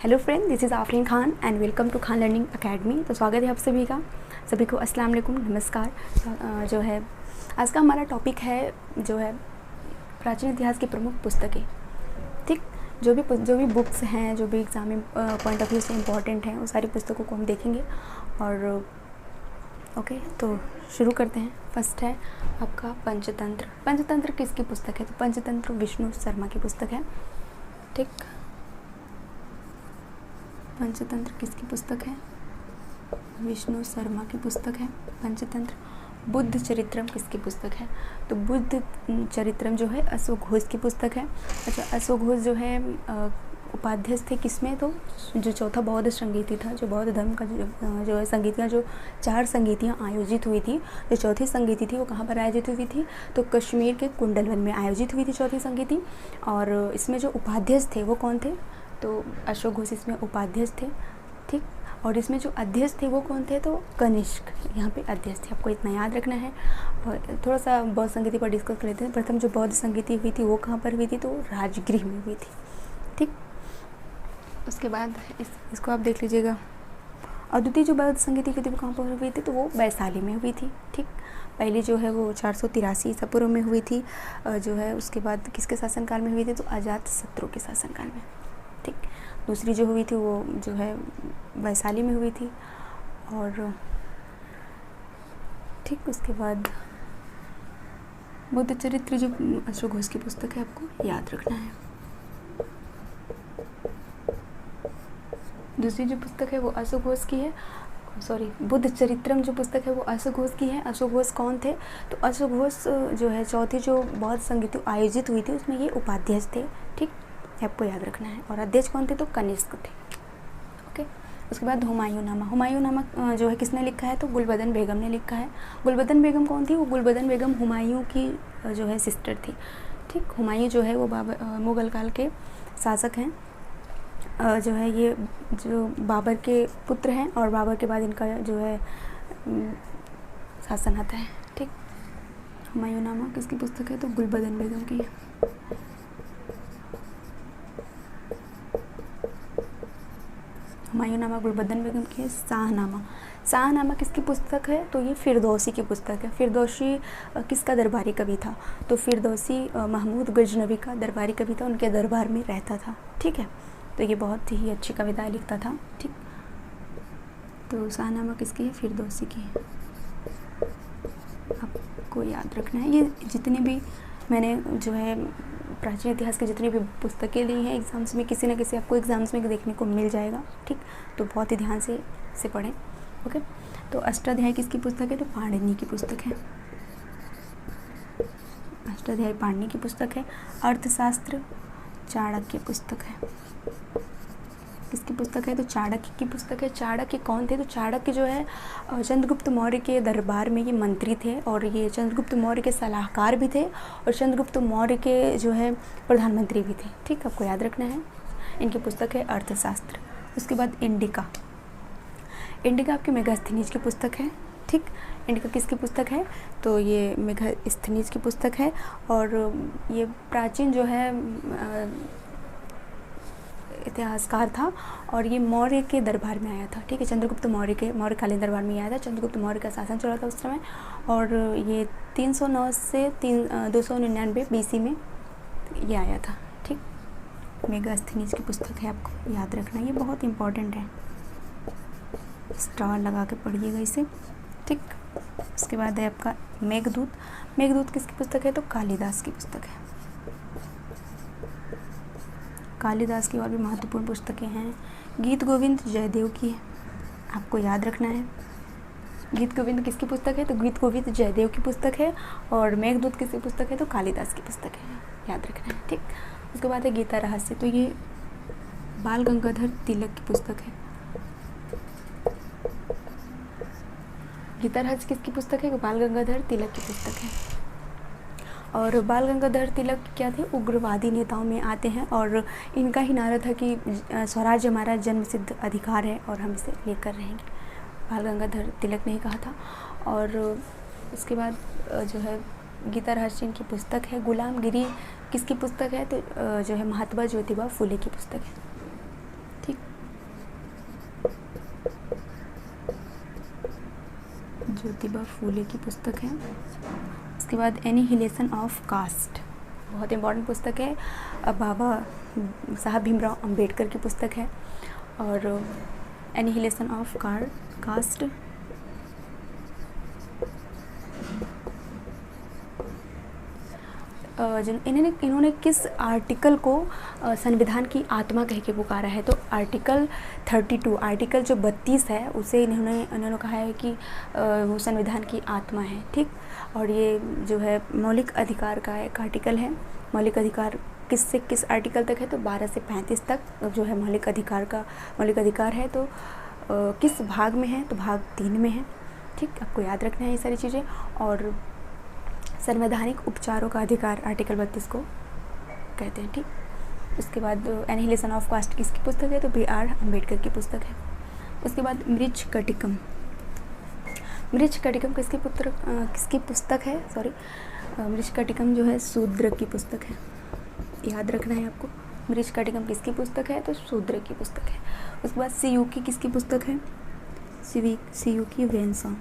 Hello friend, this is Afreen Khan and welcome to Khan learning academy. तो स्वागत है आप सभी का। सभी को अस्सलाम वालेकुम, नमस्कार। जो है आज का हमारा टॉपिक है जो है प्राचीन इतिहास की प्रमुख पुस्तकें। ठीक, जो भी बुक्स हैं, जो भी एग्ज़ाम में पॉइंट ऑफ व्यू से इम्पॉर्टेंट हैं, उन सारी पुस्तकों को हम देखेंगे। और ओके, तो शुरू करते हैं। फर्स्ट है आपका पंचतंत्र। पंचतंत्र किसकी पुस्तक है? तो पंचतंत्र विष्णु शर्मा की पुस्तक है। ठीक, पंचतंत्र किसकी पुस्तक है? विष्णु शर्मा की पुस्तक है पंचतंत्र। बुद्ध चरित्रम किसकी पुस्तक है? तो बुद्ध चरित्रम जो है अशोक घोष की पुस्तक है। अच्छा, अशोक घोष जो है उपाध्यक्ष थे किसमें? तो जो चौथा बौद्ध संगीति था, जो बौद्ध धर्म का जो है संगीतियाँ, जो 4 संगीतियाँ आयोजित हुई थी, जो चौथी संगीति थी वो कहाँ पर आयोजित हुई थी? तो कश्मीर के कुंडलवन में आयोजित हुई थी चौथी संगीति। और इसमें जो उपाध्यक्ष थे वो कौन थे? तो अशोक घोष इसमें उपाध्यक्ष थे। ठीक, और इसमें जो अध्यक्ष थे वो कौन थे? तो कनिष्क यहाँ पे अध्यक्ष थे। आपको इतना याद रखना है। और थोड़ा सा बौद्ध संगीति पर डिस्कस कर लेते हैं। प्रथम जो बौद्ध संगीति हुई थी वो कहाँ पर हुई थी? तो राजगृह में हुई थी। ठीक, उसके बाद इसको आप देख लीजिएगा। और द्वितीय जो बौद्ध संगीति हुई थी वो कहाँ पर हुई थी? तो वो वैशाली में हुई थी। ठीक, पहली जो है वो 483 ईसा पूर्व में हुई थी। जो है उसके बाद किसके शासनकाल में हुई थी? तो अजातशत्रु के शासनकाल में। ठीक, दूसरी जो हुई थी वो जो है वैशाली में हुई थी। और ठीक, उसके बाद बुद्ध चरित्र जो अशोक घोष की पुस्तक है, आपको याद रखना है। दूसरी जो पुस्तक है वो अशोक घोष की है। बुद्ध चरित्रम जो पुस्तक है वो अशोक घोष की है। अशोक घोष कौन थे? तो अशोक घोष जो है चौथी जो बौद्ध संगीति आयोजित हुई थी उसमें ये उपाध्यक्ष थे। ठीक, आपको याद रखना है। और अध्यक्ष कौन थे? तो कनिष्क थे। ओके, उसके बाद हुमायूंनामा। हुमायूंनामा जो है किसने लिखा है? तो गुलबदन बेगम ने लिखा है। गुलबदन बेगम कौन थी? वो गुलबदन बेगम हुमायूं की जो है सिस्टर थी। ठीक, हुमायूं जो है वो मुग़ल काल के शासक हैं। जो है ये जो बाबर के पुत्र हैं और बाबर के बाद इनका जो है शासन आता है। ठीक, हुमायूंनामा किसकी पुस्तक है? तो गुलबदन बेगम की है। हुमायूंनामा गुलबदन बेगम की है। शाहनामा किसकी पुस्तक है? तो ये फिरदौसी की पुस्तक है। फिरदौसी किसका दरबारी कवि था? तो फिरदौसी महमूद गजनवी का दरबारी कवि था, उनके दरबार में रहता था। ठीक है, तो ये बहुत ही अच्छी कविताएं लिखता था। ठीक, तो शाहनामा किसकी है? फिरदौसी की है। आपको याद रखना है। ये जितने भी मैंने जो है प्राचीन इतिहास की जितनी भी पुस्तकें ली हैं एग्ज़ाम्स में, किसी न किसी आपको एग्ज़ाम्स में देखने को मिल जाएगा। ठीक, तो बहुत ही ध्यान से पढ़ें। ओके, तो अष्टाध्यायी किसकी पुस्तक है? तो पाणिनि की पुस्तक है। अष्टाध्यायी पाणिनि की पुस्तक है। अर्थशास्त्र चाणक्य पुस्तक है। किसकी पुस्तक है? तो चाणक्य की पुस्तक है। चाणक्य कौन थे? तो चाणक्य जो है चंद्रगुप्त मौर्य के दरबार में ये मंत्री थे और ये चंद्रगुप्त मौर्य के सलाहकार भी थे और चंद्रगुप्त मौर्य के जो है प्रधानमंत्री भी थे। ठीक, आपको याद रखना है। इनकी पुस्तक है अर्थशास्त्र। उसके बाद इंडिका आपकी मेगास्थनीज की पुस्तक है। ठीक, इंडिका किसकी पुस्तक है? तो ये मेगास्थनीज की पुस्तक है। और ये प्राचीन जो है इतिहासकार था और ये मौर्य के दरबार में आया था। ठीक है, चंद्रगुप्त मौर्यकालीन दरबार में आया था। चंद्रगुप्त मौर्य का शासन चला था उस समय और ये 309 से 299 BC में ये आया था। ठीक, मेगास्थनीज की पुस्तक है, आपको याद रखना, ये बहुत इम्पॉर्टेंट है। स्टार लगा के पढ़िएगा इसे। ठीक, उसके बाद है आपका मेघदूत किसकी पुस्तक है? तो कालिदास की पुस्तक है। कालिदास की और भी महत्वपूर्ण पुस्तकें हैं। गीत गोविंद जयदेव की है, आपको याद रखना है। गीत गोविंद किसकी पुस्तक है? तो गीत गोविंद जयदेव की पुस्तक है। और मेघदूत किसकी पुस्तक है? तो कालिदास की पुस्तक है, याद रखना है। ठीक, उसके बाद है गीता रहस्य। तो ये बाल गंगाधर तिलक की पुस्तक है। गीता रहस्य किसकी पुस्तक है? बाल गंगाधर तिलक की पुस्तक है। और बाल गंगाधर तिलक क्या थे? उग्रवादी नेताओं में आते हैं और इनका ही नारा था कि स्वराज्य हमारा जन्मसिद्ध अधिकार है और हम इसे लेकर रहेंगे। बाल गंगाधर तिलक ने ही कहा था। और उसके बाद जो है गीता रहस्य की पुस्तक है। गुलामगिरी किसकी पुस्तक है? तो जो है महात्मा ज्योतिबा फुले की पुस्तक है। ठीक, ज्योतिबा फूले की पुस्तक है। उसके बाद एनिहिलेशन ऑफ कास्ट, बहुत इम्पॉर्टेंट पुस्तक है, बाबा साहब भीमराव अंबेडकर की पुस्तक है। और एनिहिलेशन ऑफ कास्ट इन्होंने किस आर्टिकल को संविधान की आत्मा कह के पुकारा है? तो आर्टिकल 32, आर्टिकल जो 32 है उसे इन्होंने कहा है कि वो संविधान की आत्मा है, ठीक। और ये जो है मौलिक अधिकार का एक आर्टिकल है। मौलिक अधिकार किस से किस आर्टिकल तक है? तो 12 से 35 तक जो है मौलिक अधिकार है। तो किस भाग में है? तो भाग 3 में है, ठीक। आपको याद रखना है ये सारी चीज़ें। और संवैधानिक उपचारों का अधिकार आर्टिकल 32 को कहते हैं, ठीक। उसके बाद एनिहिलेशन ऑफ कास्ट किसकी पुस्तक है? तो BR अम्बेडकर की पुस्तक है। उसके बाद मृच्छकटिकम किसकी पुस्तक है? मृच्छकटिकम जो है शूद्र की पुस्तक है, याद रखना है आपको। मृच्छकटिकम किसकी पुस्तक है? तो शूद्र की पुस्तक है। उसके बाद सियुकी किसकी पुस्तक है? सियुकी वेनसॉन्ग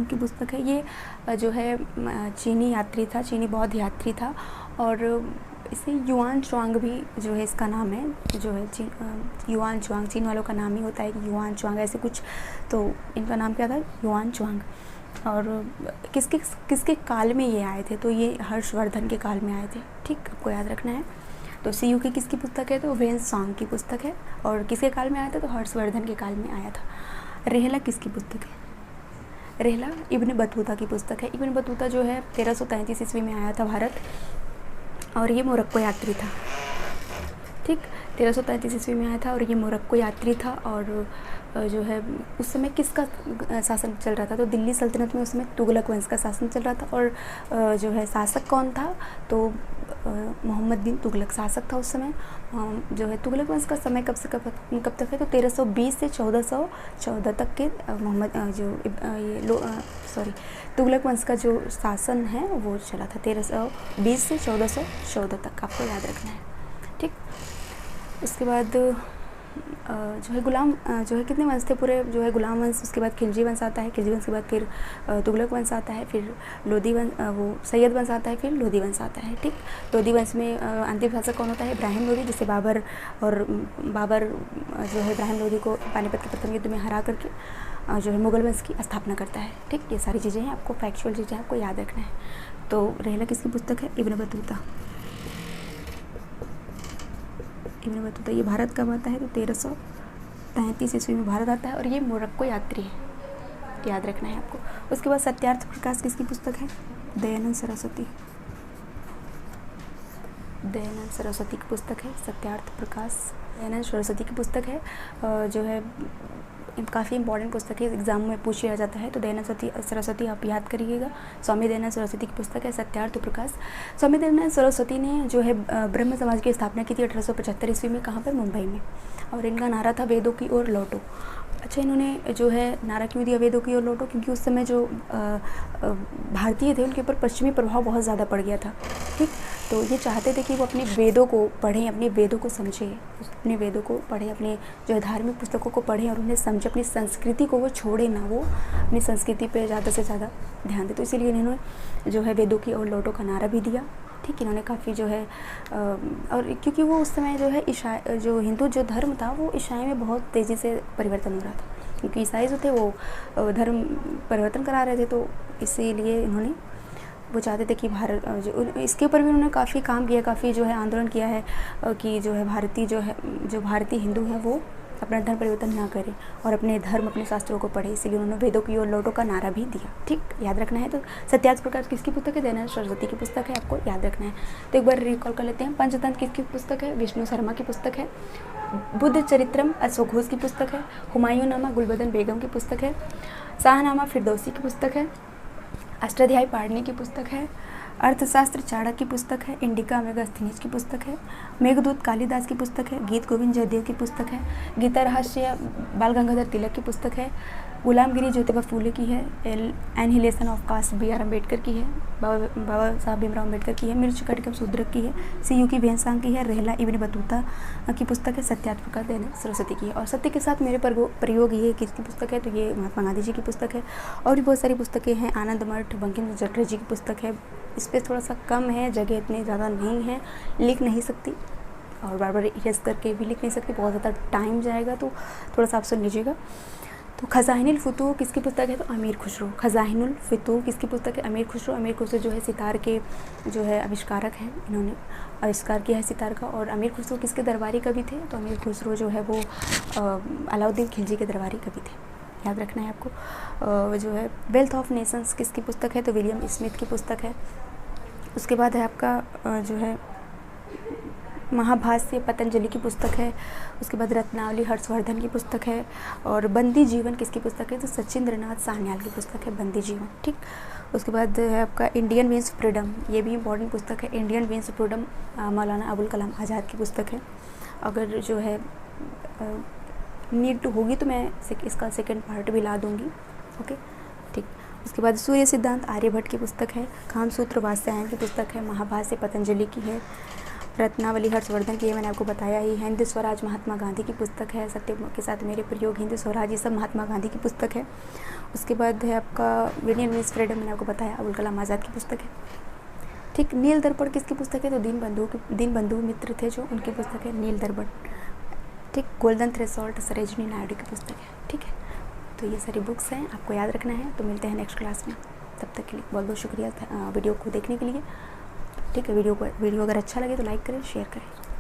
की पुस्तक है। ये जो है चीनी बौद्ध यात्री था, और इसे युआन च्वांग भी जो है इसका नाम है, जो है युआन च्वांग, चीन वालों का नाम ही होता है कि युआन च्वांग ऐसे कुछ, तो इनका नाम क्या था? Yuan Chwang. और किसके काल में ये आए थे? तो ये हर्षवर्धन के काल में आए थे, ठीक। आपको याद रखना है। तो सियुकी किसकी पुस्तक है? तो वेनसॉन्ग की पुस्तक है। और किसके काल में आया था? तो हर्षवर्धन के काल में आया था। रेहला किसकी पुस्तक है? रेहला इब्न बतूता की पुस्तक है। इब्न बतूता जो है 1333 ईस्वी में आया था भारत, और ये मोरक्को यात्री था, ठीक। 1333 ईस्वी में आया था और ये मोरक्को यात्री था। और जो है उस समय किसका शासन चल रहा था? तो दिल्ली सल्तनत में उस समय तुगलक वंश का शासन चल रहा था। और जो है शासक कौन था? तो मोहम्मद बिन तुगलक शासक था उस समय। जो है तुगलक वंश का समय कब तक है? तो 1320 से 1414 तक के तुगलक वंश का जो शासन है वो चला था 1320 से 1414 तक, आपको याद रखना है, ठीक। उसके बाद जो है गुलाम जो है कितने वंश थे पूरे? जो है गुलाम वंश, उसके बाद खिलजी वंश आता है, खिलजी वंश के बाद फिर तुगलक वंश आता है, फिर लोधी वंश, वो सैयद वंश आता है, फिर लोधी वंश आता है, ठीक। लोधी वंश में अंतिम शासक कौन होता है? इब्राहिम लोधी, जिसे बाबर जो है इब्राहिम लोधी को पानीपत के प्रथम युद्ध में हरा करके जो है मुगल वंश की स्थापना करता है, ठीक। ये सारी चीज़ें हैं, आपको फैक्चुअल चीज़ें आपको याद रखना है। तो रेहला किसकी पुस्तक है? इब्न बतूता ये भारत कब आता है? तो 1333 ईस्वी में भारत आता है, और ये मोरक्को यात्री है, याद रखना है आपको। उसके बाद सत्यार्थ प्रकाश किसकी पुस्तक है? दयानंद सरस्वती की पुस्तक है। सत्यार्थ प्रकाश दयानंद सरस्वती की पुस्तक है, जो है काफ़ी इंपॉर्टेंट पुस्तक है, एग्जाम में पूछा जाता है। तो दयानंद सरस्वती आप याद करिएगा। स्वामी दयानंद सरस्वती की पुस्तक है सत्यार्थ प्रकाश। स्वामी दयानंद सरस्वती ने जो है ब्रह्म समाज की स्थापना की थी 1875 ईस्वी में, कहाँ पर? मुंबई में। और इनका नारा था वेदों की ओर लौटो। अच्छा, इन्होंने जो है नारा क्यों दिया वेदों की ओर लौटो? क्योंकि उस समय जो भारतीय थे उनके ऊपर पश्चिमी प्रभाव बहुत ज़्यादा पड़ गया था, ठीक। तो ये चाहते थे कि वो अपने वेदों को पढ़ें, अपने वेदों को समझें, अपने वेदों को पढ़ें, अपने जो है धार्मिक पुस्तकों को पढ़ें और उन्हें समझें, अपनी संस्कृति को वो छोड़े ना, वो अपनी संस्कृति पे ज़्यादा से ज़्यादा ध्यान दें। तो इसीलिए इन्होंने जो है वेदों की ओर लौटो का नारा भी दिया, ठीक। इन्होंने काफ़ी जो है और क्योंकि वो उस समय जो है जो हिंदू जो धर्म था वो ईसाई में बहुत तेज़ी से परिवर्तन हो रहा था, क्योंकि ईसाई जो थे वो धर्म परिवर्तन करा रहे थे। तो इसीलिए इन्होंने वो चाहते थे कि भारत जो इसके ऊपर भी उन्होंने काफ़ी काम किया, काफ़ी जो है आंदोलन किया है कि जो है भारतीय हिंदू हैं वो अपना धर्म परिवर्तन ना करें और अपने धर्म, अपने शास्त्रों को पढ़े। इसलिए उन्होंने वेदों की ओर लौटो का नारा भी दिया, ठीक। याद रखना है। तो सत्यार्थ प्रकाश किसकी पुस्तक है? दयानंद सरस्वती की पुस्तक है, आपको याद रखना है। तो एक बार रिकॉल कर लेते हैं। पंचतंत्र किसकी पुस्तक है? विष्णु शर्मा की पुस्तक है। बुद्ध चरित्रम अशोक घोष की पुस्तक है। हुमायूं नामा गुलबदन बेगम की पुस्तक है। शाहनामा फिरदौसी की पुस्तक है। अष्टाध्यायी पाढ़नी की पुस्तक है। अर्थशास्त्र चाणक्य की पुस्तक है। इंडिका मेगास्थनीज की पुस्तक है। मेघदूत कालिदास की पुस्तक है। गीत गोविंद जयदेव की पुस्तक है। गीता रहस्य बाल गंगाधर तिलक की पुस्तक है। गुलामगिरी ज्योतिबा फूले की है। Annihilation of caste B R Ambedkar की है। बाबा साहब भीमराव अम्बेडकर की है। मिर्च कटकम शूद्रक की है। सी यू की भैंसांग की है। रहला इब्न बतूता की पुस्तक है। सत्यात्मक का देन सरस्वती की है। और सत्य के साथ मेरे प्रयोग ये किसकी पुस्तक है, तो ये महात्मा गांधी जी की पुस्तक है। और भी बहुत सारी पुस्तकें हैं। आनंद मठ बंकिम चंद्र चटर्जी की पुस्तक है। इस पर थोड़ा सा कम है, जगह इतनी ज़्यादा नहीं है, लिख नहीं सकती और बार बार इरेज करके भी लिख नहीं सकती, बहुत ज़्यादा टाइम जाएगा, तो थोड़ा सा आप सुन लीजिएगा। तो खज़ाइनुल फुतूह किसकी पुस्तक है, तो अमीर खुसरो। खज़ाइनुल फुतूह किसकी पुस्तक है, अमीर खुसरो। अमीर खुसरो जो है सितार के जो है आविष्कारक हैं, इन्होंने आविष्कार किया है सितार का। और अमीर खुसरो किसके दरबारी कवि थे, तो अमीर खुसरो जो है वो अलाउद्दीन खिलजी के दरबारी कवि थे, याद रखना है आपको। जो है वेल्थ ऑफ नेशंस किसकी पुस्तक है, तो विलियम स्मिथ की पुस्तक है। उसके बाद है आपका जो है महाभाष्य पतंजलि की पुस्तक है। उसके बाद रत्नावली हर्षवर्धन की पुस्तक है। और बंदी जीवन किसकी पुस्तक है, तो सचिंद्रनाथ सान्याल की पुस्तक है बंदी जीवन, ठीक। उसके बाद है आपका इंडियन मीन्स फ्रीडम, ये भी इंपॉर्टेंट पुस्तक है। Indian means freedom Maulana Abul Kalam Azad की पुस्तक है। अगर जो है नीड होगी तो मैं इसका सेकेंड पार्ट भी ला दूँगी, ओके, ठीक। उसके बाद सूर्य सिद्धांत आर्यभट्ट की पुस्तक है। कामसूत्र वात्स्यायन की पुस्तक है। महाभाष्य पतंजलि की है। रत्नावली हर्षवर्धन की है, मैंने आपको बताया ही। हिंद स्वराज महात्मा गांधी की पुस्तक है। सत्य के साथ मेरे प्रयोग, हिंद स्वराज, ये सब महात्मा गांधी की पुस्तक है। उसके बाद है आपका इंडियन मीन्स फ्रीडम, मैंने आपको बताया अबुल कलाम आज़ाद की पुस्तक है, ठीक। नील दर्पण किसकी पुस्तक है, तो दीनबंधु मित्र थे जो, उनकी पुस्तक है नील दर्पण, ठीक। गोल्डन थ्रेशोल्ड सरोजिनी नायडू की पुस्तक है, ठीक है। तो ये सारी बुक्स हैं, आपको याद रखना है। तो मिलते हैं नेक्स्ट क्लास में, तब तक के लिए बहुत बहुत शुक्रिया वीडियो को देखने के लिए, ठीक है। वीडियो अगर अच्छा लगे तो लाइक करें, शेयर करें।